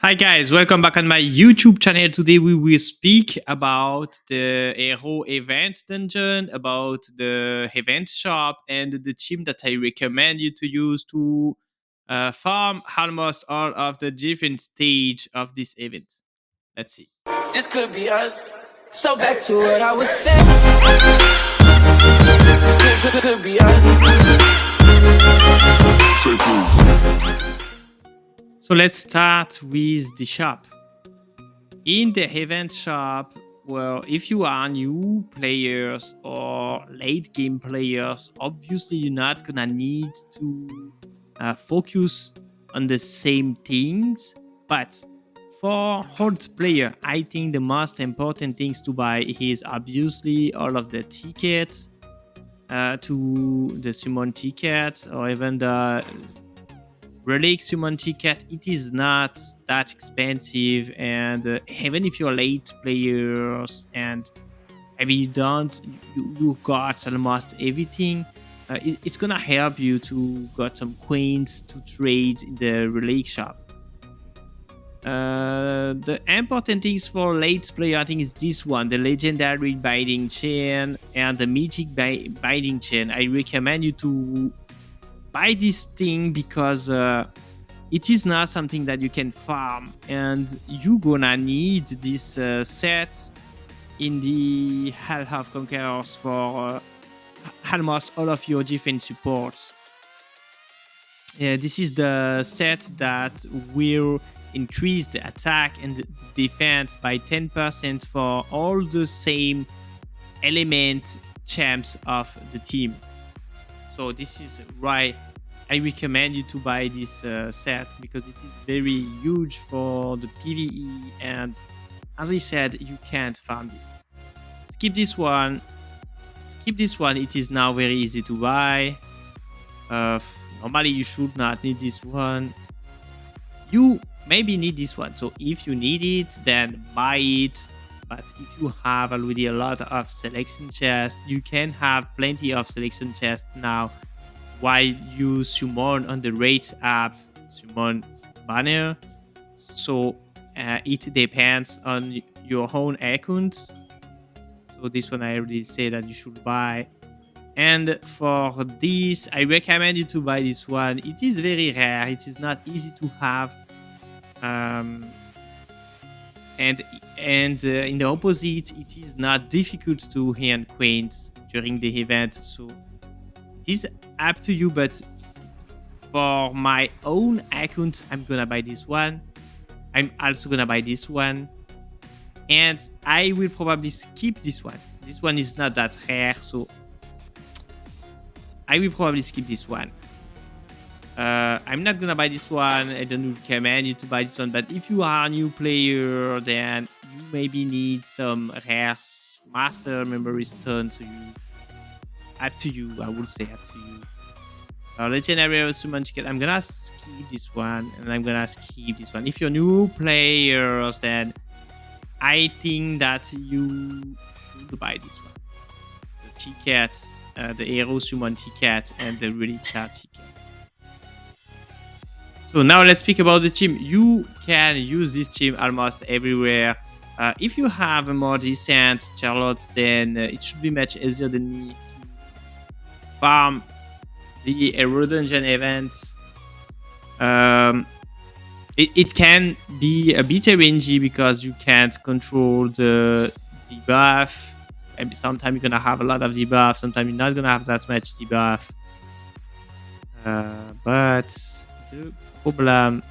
Hi guys, welcome back on my YouTube channel. Today we will speak about the hero event dungeon, about the event shop, and the team that I recommend you to use to farm almost all of the different stage of this event. Let's see. This could be us. So back to what I was saying. Could be us. So let's start with the shop. In the event shop, well, if you are new players or late game players, obviously you're not gonna need to focus on the same things. But for old player, I think the most important things to buy is obviously all of the tickets, to the summon tickets, or even the relic summon ticket. It is not that expensive, and even if you're late players and maybe you got almost everything, it's gonna help you to got some coins to trade in the relic shop. The important things for late player, I think, is this one: the legendary binding chain and the mythic binding chain. I recommend you to buy this thing because it is not something that you can farm, and you gonna need this set in the Hell of Conquerors for almost all of your different supports. This is the set that will increase the attack and the defense by 10% for all the same element champs of the team. So this is why I recommend you to buy this set, because it is very huge for the PvE, and as I said, you can't farm this. Skip this one. Skip this one. It is now very easy to buy. Normally you should not need this one. You maybe need this one. So if you need it, then buy it. But if you have already a lot of selection chests, you can have plenty of selection chests now while you summon on the Rate app, summon banner. So it depends on your own account. So this one I already said that you should buy. And for this, I recommend you to buy this one. It is very rare. It is not easy to have. And in the opposite, it is not difficult to earn coins during the event. So it is up to you, but for my own account, I'm gonna buy this one. I'm also gonna buy this one, and I will probably skip this one. This one is not that rare, so I will probably skip this one. I'm not gonna buy this one. I don't recommend you to buy this one, but if you are a new player, then you maybe need some rare master memory stone. So you, up to you. I would say up to you. Legendary summon ticket. I'm gonna skip this one, and I'm gonna skip this one. If you're new players, then I think that you should buy this one. The tickets, the hero summon ticket, and the relic card ticket. So now let's speak about the team. You can use this team almost everywhere. If you have a more decent Charlotte, then it should be much easier than me to farm the hero dungeon events. It can be a bit RNG because you can't control the debuff. Maybe sometimes you're gonna have a lot of debuff, sometimes you're not gonna have that much debuff. But the problem,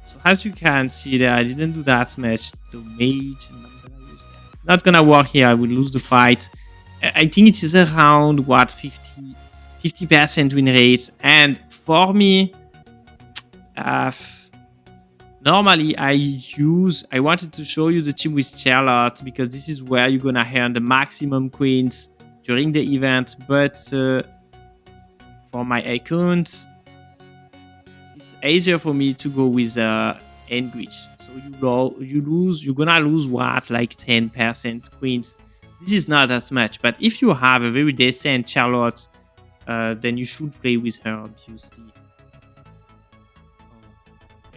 so as you can see there, I didn't do that much damage. Not gonna work here. I will lose the fight. I think it is around what, 50% win rate, and for me, normally I wanted to show you the team with Charlotte because this is where you're gonna earn the maximum coins during the event, but for my account, it's easier for me to go with Enbridge. So you're gonna lose what, like 10% coins. This is not as much, but if you have a very decent Charlotte, then you should play with her, obviously.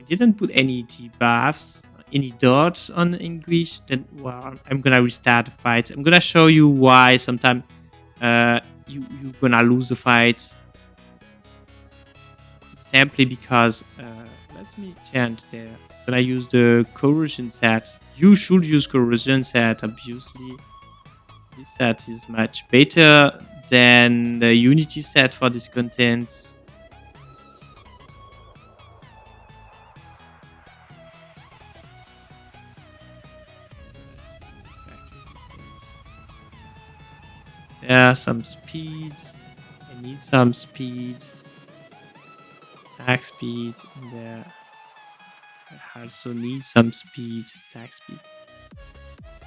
didn't put any debuffs, any dots on English. Then, well, I'm gonna restart the fight. I'm gonna show you why sometimes you're gonna lose the fights simply because let me change there. When I use the corrosion set, you should use corrosion set. Obviously, this set is much better than the Unity set for this content. There, some speed. I need some speed. Attack speed. And there. I also need some speed. Attack speed.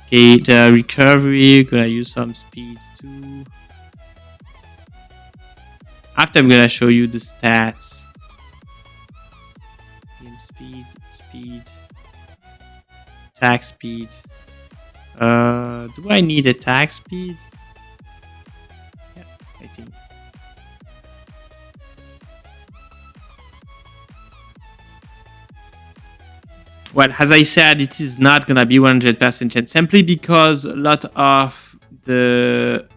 Okay, the recovery. Gonna use some speed too. After I'm gonna show you the stats. Game speed, speed, attack speed. Do I need attack speed? Yeah, I think. Well, as I said, it is not gonna be 100% chance simply because a lot of the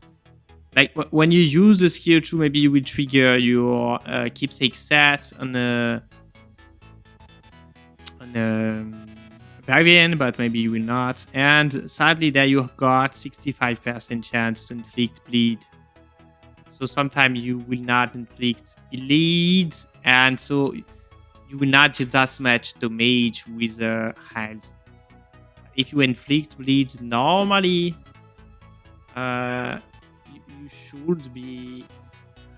when you use the skill 2, maybe you will trigger your keepsake set on a variant, but maybe you will not. And sadly, there you got 65% chance to inflict bleed. So sometimes you will not inflict bleed, and so you will not do that much damage with a health. If you inflict bleed normally, you should be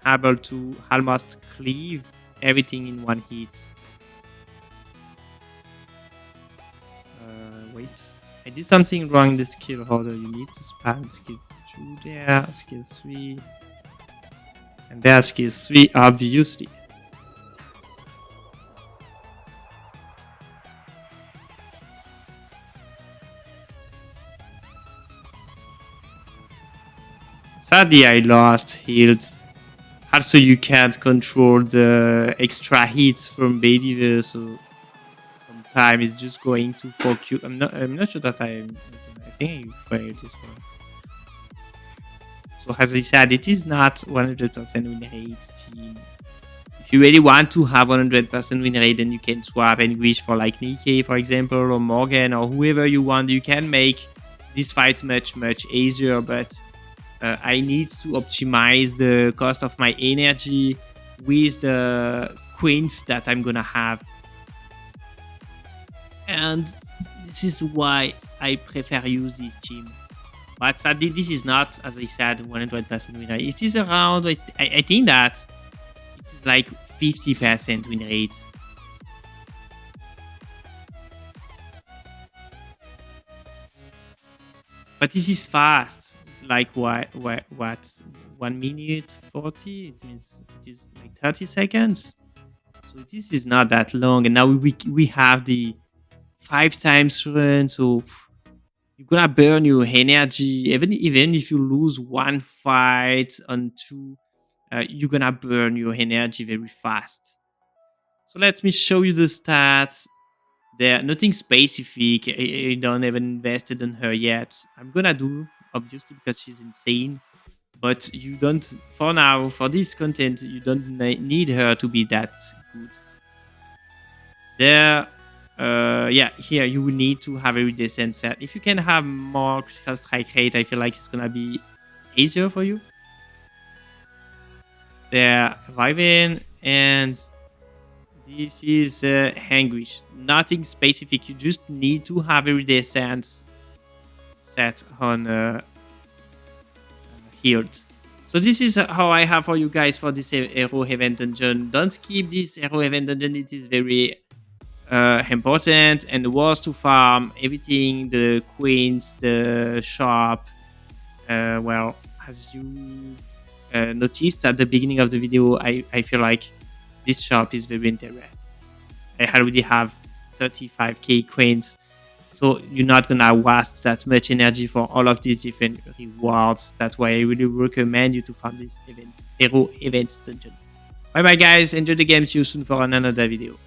able to almost cleave everything in one hit. Wait, I did something wrong in the skill order. You need to spam skill 2 there, skill 3, and there skill 3 obviously. Sadly, I lost healed. Also, you can't control the extra hits from Bediver, so sometimes it's just going to focus. I'm not sure that I think I failed this one. So as I said, it is not 100% win rate team. If you really want to have 100% win rate, then you can swap Anguish for like Nikkei, for example, or Morgan, or whoever you want. You can make this fight much easier, but I need to optimize the cost of my energy with the queens that I'm gonna have. And this is why I prefer use this team. But sadly, this is not, as I said, 100% win rate. It is around, I think that it is like 50% win rates. But this is fast. It's like what 1 minute 40? It means it is like 30 seconds. So this is not that long. And now we have the 5 times run. So you're gonna burn your energy. Even if you lose one fight on 2, you're gonna burn your energy very fast. So let me show you the stats. There, nothing specific. I don't even invested on her yet. I'm gonna do, obviously, because she's insane. But you don't, for now, for this content, you don't need her to be that good. There, yeah, here you will need to have a really decent set. If you can have more critical strike rate, I feel like it's gonna be easier for you. There, Riven, and this is Anguish. Nothing specific. You just need to have a decent set on healed. So this is how I have for you guys for this hero event dungeon. Don't skip this hero event dungeon. It is very important and worth to farm everything. The queens, the shop. Well, as you noticed at the beginning of the video, I feel like this shop is very interesting. I already have 35k coins, so you're not gonna waste that much energy for all of these different rewards. That's why I really recommend you to farm this hero event dungeon. Bye bye guys, enjoy the game, see you soon for another video.